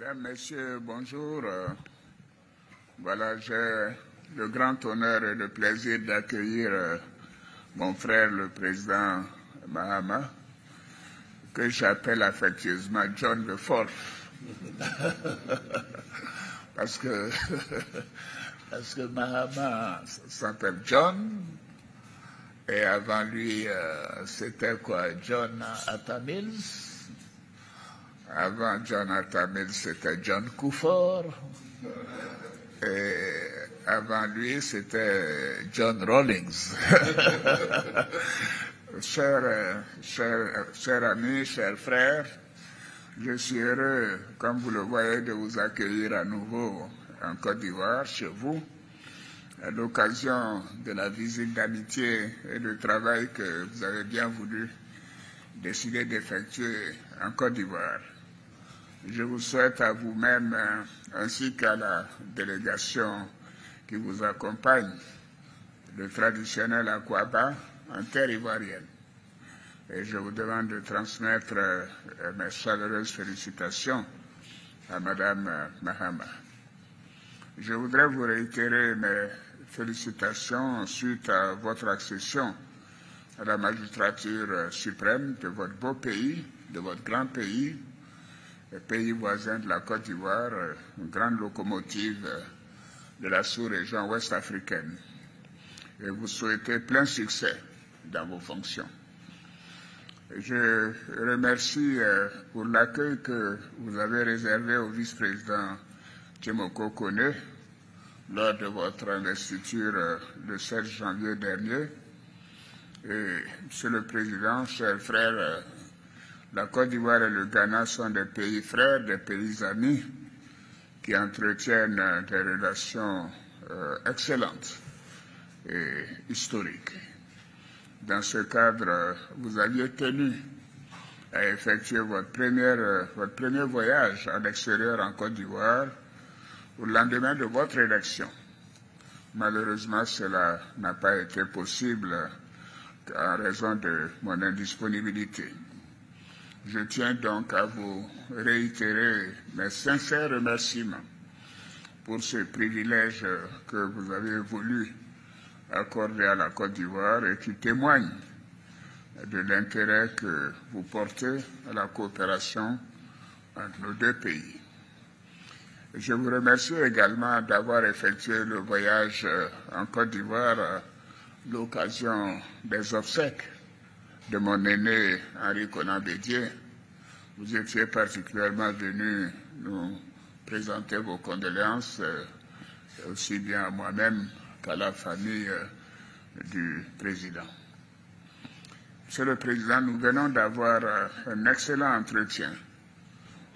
Mesdames, Messieurs, bonjour. Voilà, j'ai le grand honneur et le plaisir d'accueillir mon frère, le président Mahama, que j'appelle affectueusement John le Fort. parce que Mahama s'appelle John, et avant lui, c'était quoi? John Atta Mills. Avant John Atta Mills, c'était John Kufuor. Et avant lui, c'était John Rawlings. Chers amis, chers frères, je suis heureux, comme vous le voyez, de vous accueillir à nouveau en Côte d'Ivoire, chez vous, à l'occasion de la visite d'amitié et de travail que vous avez bien voulu décider d'effectuer en Côte d'Ivoire. Je vous souhaite à vous-même ainsi qu'à la délégation qui vous accompagne le traditionnel Akwaba en terre ivoirienne. Et je vous demande de transmettre mes chaleureuses félicitations à Madame Mahama. Je voudrais vous réitérer mes félicitations suite à votre accession à la magistrature suprême de votre beau pays, de votre grand pays, le pays voisin de la Côte d'Ivoire, une grande locomotive de la sous-région ouest-africaine. Et vous souhaitez plein succès dans vos fonctions. Je remercie pour l'accueil que vous avez réservé au vice-président Tchemoko Kone lors de votre investiture le 16 janvier dernier. Et, Monsieur le Président, chers frères, la Côte d'Ivoire et le Ghana sont des pays frères, des pays amis qui entretiennent des relations excellentes et historiques. Dans ce cadre, vous aviez tenu à effectuer votre premier voyage à l'extérieur en Côte d'Ivoire au lendemain de votre élection. Malheureusement, cela n'a pas été possible en raison de mon indisponibilité. Je tiens donc à vous réitérer mes sincères remerciements pour ce privilège que vous avez voulu accorder à la Côte d'Ivoire et qui témoigne de l'intérêt que vous portez à la coopération entre nos deux pays. Je vous remercie également d'avoir effectué le voyage en Côte d'Ivoire à l'occasion des obsèques de mon aîné Henri Konan Bédié. Vous étiez particulièrement venu nous présenter vos condoléances, aussi bien à moi-même qu'à la famille du président. Monsieur le Président, nous venons d'avoir un excellent entretien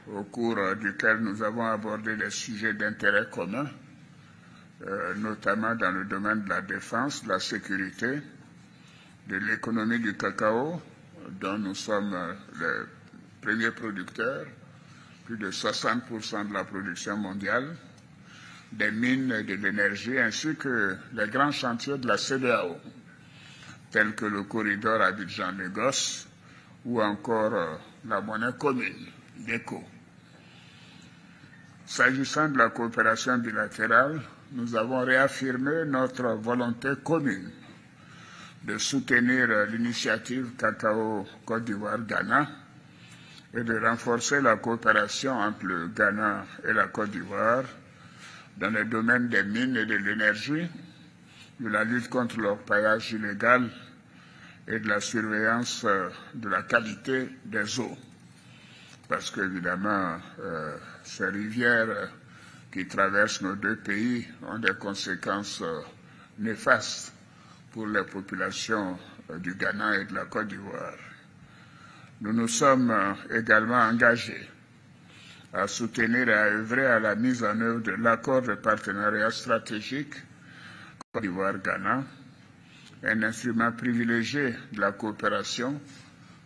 au cours duquel nous avons abordé des sujets d'intérêt commun, notamment dans le domaine de la défense, de la sécurité, de l'économie du cacao, dont nous sommes les premiers producteurs, plus de 60% de la production mondiale, des mines et de l'énergie, ainsi que les grands chantiers de la CEDEAO, tels que le corridor Abidjan-Lagos ou encore la monnaie commune, l'ECO. S'agissant de la coopération bilatérale, nous avons réaffirmé notre volonté commune de soutenir l'initiative Cacao Côte d'Ivoire-Ghana et de renforcer la coopération entre le Ghana et la Côte d'Ivoire dans les domaines des mines et de l'énergie, de la lutte contre l'orpaillage illégal et de la surveillance de la qualité des eaux. Parce qu'évidemment, ces rivières qui traversent nos deux pays ont des conséquences néfastes pour les populations du Ghana et de la Côte d'Ivoire. Nous nous sommes également engagés à soutenir et à œuvrer à la mise en œuvre de l'accord de partenariat stratégique Côte d'Ivoire-Ghana, un instrument privilégié de la coopération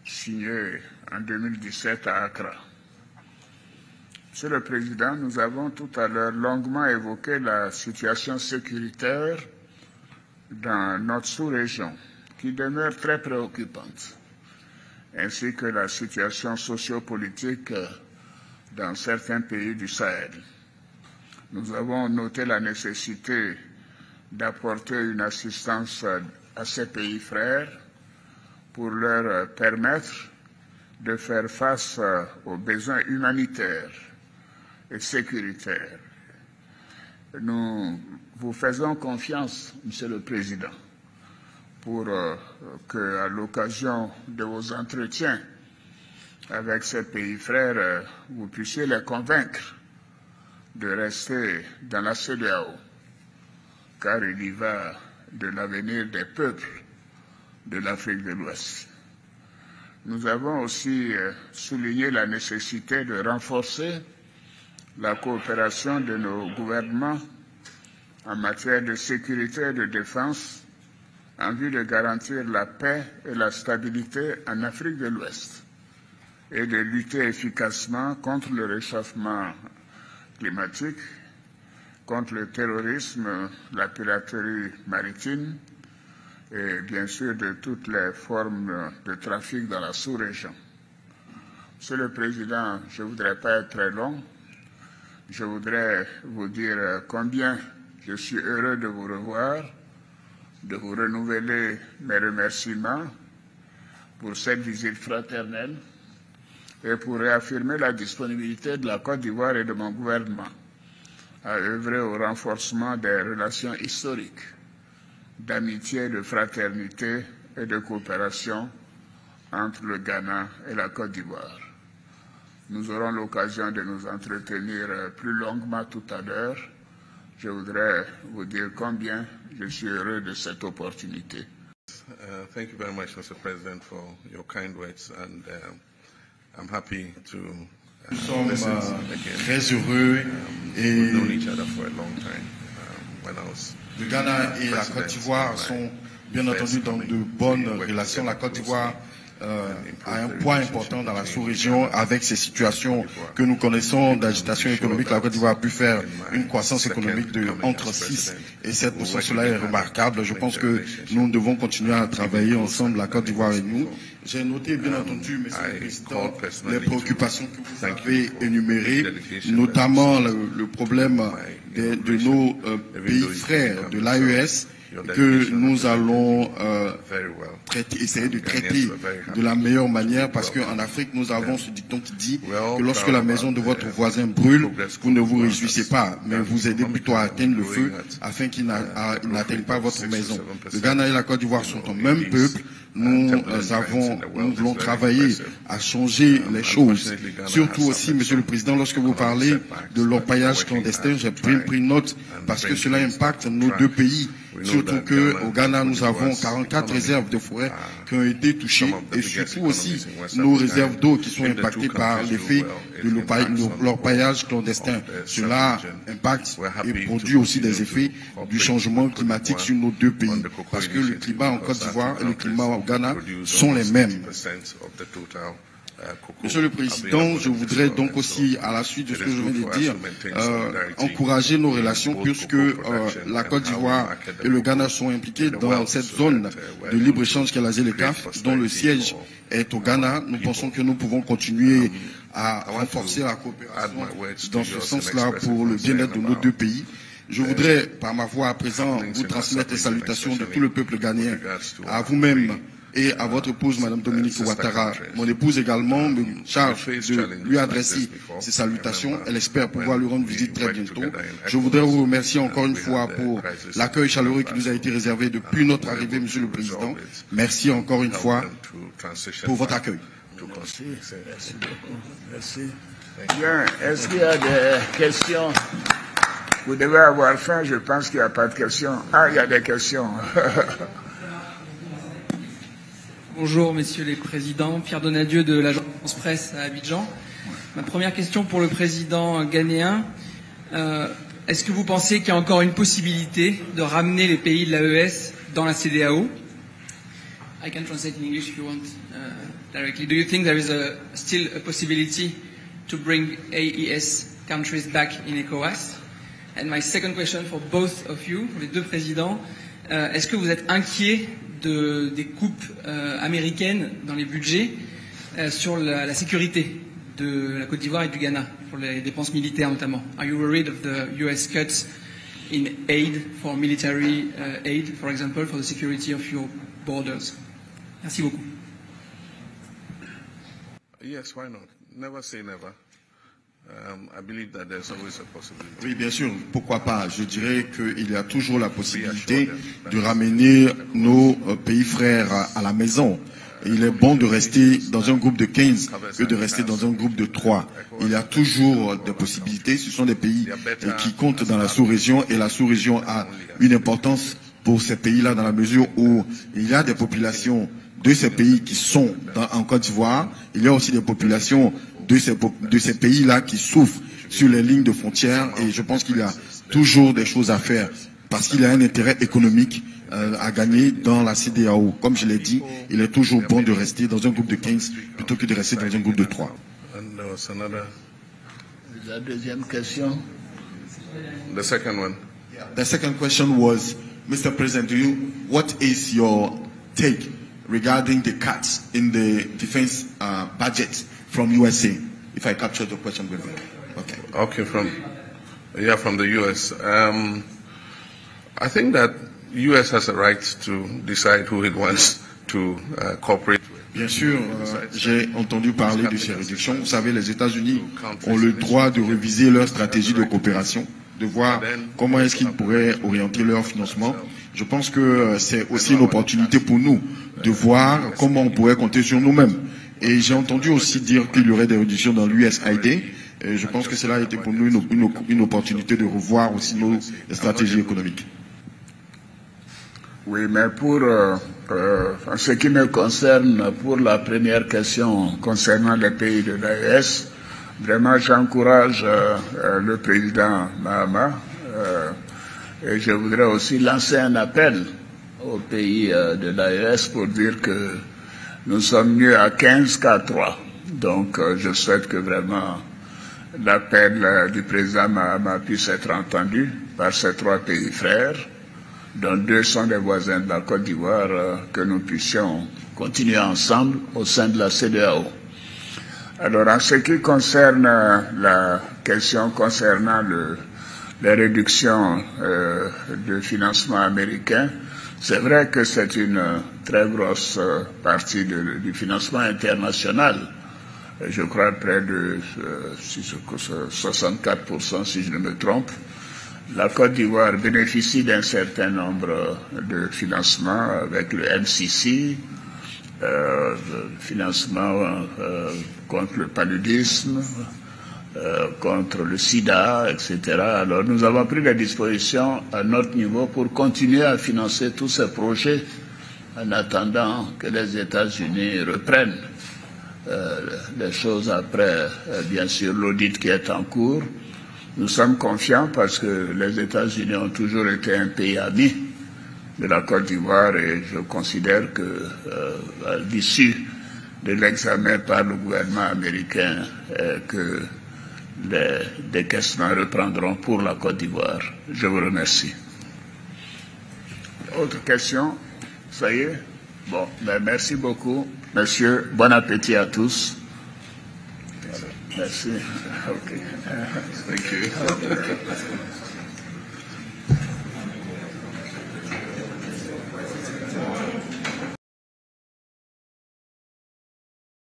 signé en 2017 à Accra. Monsieur le Président, nous avons tout à l'heure longuement évoqué la situation sécuritaire dans notre sous-région, qui demeure très préoccupante, ainsi que la situation sociopolitique dans certains pays du Sahel. Nous avons noté la nécessité d'apporter une assistance à ces pays frères pour leur permettre de faire face aux besoins humanitaires et sécuritaires. Nous vous faisons confiance, Monsieur le Président, pour qu'à l'occasion de vos entretiens avec ces pays frères, vous puissiez les convaincre de rester dans la CEDEAO, car il y va de l'avenir des peuples de l'Afrique de l'Ouest. Nous avons aussi souligné la nécessité de renforcer la coopération de nos gouvernements en matière de sécurité et de défense en vue de garantir la paix et la stabilité en Afrique de l'Ouest et de lutter efficacement contre le réchauffement climatique, contre le terrorisme, la piraterie maritime et bien sûr de toutes les formes de trafic dans la sous-région. Monsieur le Président, je ne voudrais pas être très long. Je voudrais vous dire combien je suis heureux de vous revoir, de vous renouveler mes remerciements pour cette visite fraternelle et pour réaffirmer la disponibilité de la Côte d'Ivoire et de mon gouvernement à œuvrer au renforcement des relations historiques, d'amitié, de fraternité et de coopération entre le Ghana et la Côte d'Ivoire. Nous aurons l'occasion de nous entretenir plus longuement tout à l'heure. Je voudrais vous dire combien je suis heureux de cette opportunité. Thank you very much, Mr. President, for your kind words, and I'm happy to Nous sommes très heureux et le Ghana et la Côte d'Ivoire sont bien entendu dans de bonnes relations. La Côte d'Ivoire a un poids important dans la sous-région avec ces situations que nous connaissons d'agitation économique. La Côte d'Ivoire a pu faire une croissance économique de entre 6 et 7%. Cela est remarquable. Je pense que nous devons continuer à travailler ensemble, la Côte d'Ivoire et nous. J'ai noté, bien entendu, Monsieur le Président, les préoccupations que vous avez énumérées, notamment le problème de nos pays frères de l'AES, que nous allons essayer de traiter de la meilleure manière, parce qu'en Afrique, nous avons ce dicton qui dit que lorsque la maison de votre voisin brûle, vous ne vous réjouissez pas, mais vous aidez plutôt à atteindre le feu afin qu'il n'atteigne pas votre maison. Le Ghana et la Côte d'Ivoire sont un même peuple. Nous voulons travailler à changer les choses. Surtout aussi, Monsieur le Président, lorsque vous parlez de l'orpaillage clandestin, j'ai pris note parce que cela impacte nos deux pays. Surtout qu'au Ghana, nous avons 44 réserves de forêt qui ont été touchées et surtout aussi nos réserves d'eau qui sont impactées par l'effet de l'orpaillage clandestin. Cela impacte et produit aussi des effets du changement climatique sur nos deux pays. Parce que le climat en Côte d'Ivoire et le climat au Ghana sont les mêmes. Monsieur le Président, je voudrais donc aussi, à la suite de ce que je viens de dire, encourager nos relations puisque la Côte d'Ivoire et le Ghana sont impliqués dans cette zone de libre-échange qu'est la ZLECAf, dont le siège est au Ghana. Nous pensons que nous pouvons continuer à renforcer la coopération dans ce sens-là pour le bien-être de nos deux pays. Je voudrais, par ma voix à présent, vous transmettre les salutations de tout le peuple ghanéen, à vous-même et à votre épouse, Madame Dominique Ouattara. Mon épouse également me charge de lui adresser ses salutations. Elle espère pouvoir lui rendre visite très bientôt. Je voudrais vous remercier encore une fois pour l'accueil chaleureux qui nous a été réservé depuis notre arrivée, Monsieur le Président. Merci encore une fois pour votre accueil. Merci beaucoup. Merci. Bien, est-ce qu'il y a des questions? Vous devez avoir faim, je pense qu'il n'y a pas de questions. Ah, il y a des questions. Bonjour, messieurs les présidents. Pierre Donadieu de l'agence presse à Abidjan. Ma première question pour le président ghanéen. Est-ce que vous pensez qu'il y a encore une possibilité de ramener les pays de l'AES dans la CEDEAO? I can translate in English if you want directly. Do you think there is still a possibility to bring AES countries back in ECOWAS? And my second question for both of you, les deux présidents, est-ce que vous êtes inquiets des coupes américaines dans les budgets sur la sécurité de la Côte d'Ivoire et du Ghana, pour les dépenses militaires notamment. Are you worried of the US cuts in aid for military aid, for example, for the security of your borders? Merci beaucoup. Yes, why not? Never say never. I believe that there's always a possibility. Oui, bien sûr, pourquoi pas. Je dirais qu'il y a toujours la possibilité de ramener nos pays frères à la maison. Il est bon de rester dans un groupe de 15 que de rester dans un groupe de 3. Il y a toujours des possibilités. Ce sont des pays qui comptent dans la sous-région et la sous-région a une importance pour ces pays-là dans la mesure où il y a des populations de ces pays qui sont en Côte d'Ivoire. Il y a aussi des populations de ces pays-là qui souffrent sur les lignes de frontières et je pense qu'il y a toujours des choses à faire parce qu'il y a un intérêt économique à gagner dans la CEDEAO. Comme je l'ai dit, il est toujours bon de rester dans un groupe de 15 plutôt que de rester dans un groupe de 3. La deuxième question. The second one. The second question was, Mr. President, what is your take regarding the cuts in the defense budget from USA? If I captured the question very well. Okay. Okay, from the US. I think that US has a right to decide who it wants to cooperate with. Bien sûr, j'ai entendu parler de ces réductions. Vous savez, les États-Unis ont le droit de réviser leur stratégie de coopération, de voir comment est-ce qu'ils pourraient orienter leur financement. Je pense que c'est aussi une opportunité pour nous de voir comment on pourrait compter sur nous-mêmes. Et j'ai entendu aussi dire qu'il y aurait des réductions dans l'USAID. Et je pense que cela a été pour nous une opportunité de revoir aussi nos stratégies économiques. Oui, mais pour en ce qui me concerne, pour la première question concernant les pays de l'AES, vraiment j'encourage le président Mahama et je voudrais aussi lancer un appel aux pays de l'AES pour dire que nous sommes mieux à 15 qu'à 3. Donc je souhaite que vraiment l'appel du président Mahama puisse être entendu par ces 3 pays frères, dont 2 sont des voisins de la Côte d'Ivoire, que nous puissions continuer ensemble au sein de la CEDEAO. Alors, en ce qui concerne la question concernant les réductions de financement américain, c'est vrai que c'est une très grosse partie du financement international. Je crois près de 64%, si je ne me trompe. La Côte d'Ivoire bénéficie d'un certain nombre de financements avec le MCC, le financement contre le paludisme, contre le sida, etc. Alors nous avons pris des dispositions à notre niveau pour continuer à financer tous ces projets en attendant que les États-Unis reprennent les choses après, bien sûr, l'audit qui est en cours. Nous sommes confiants parce que les États-Unis ont toujours été un pays ami de la Côte d'Ivoire et je considère que à l'issue de l'examen par le gouvernement américain que les décaissements reprendront pour la Côte d'Ivoire. Je vous remercie. Autre question? Ça y est? Bon, ben merci beaucoup. Monsieur, bon appétit à tous. Merci. Okay. Thank you.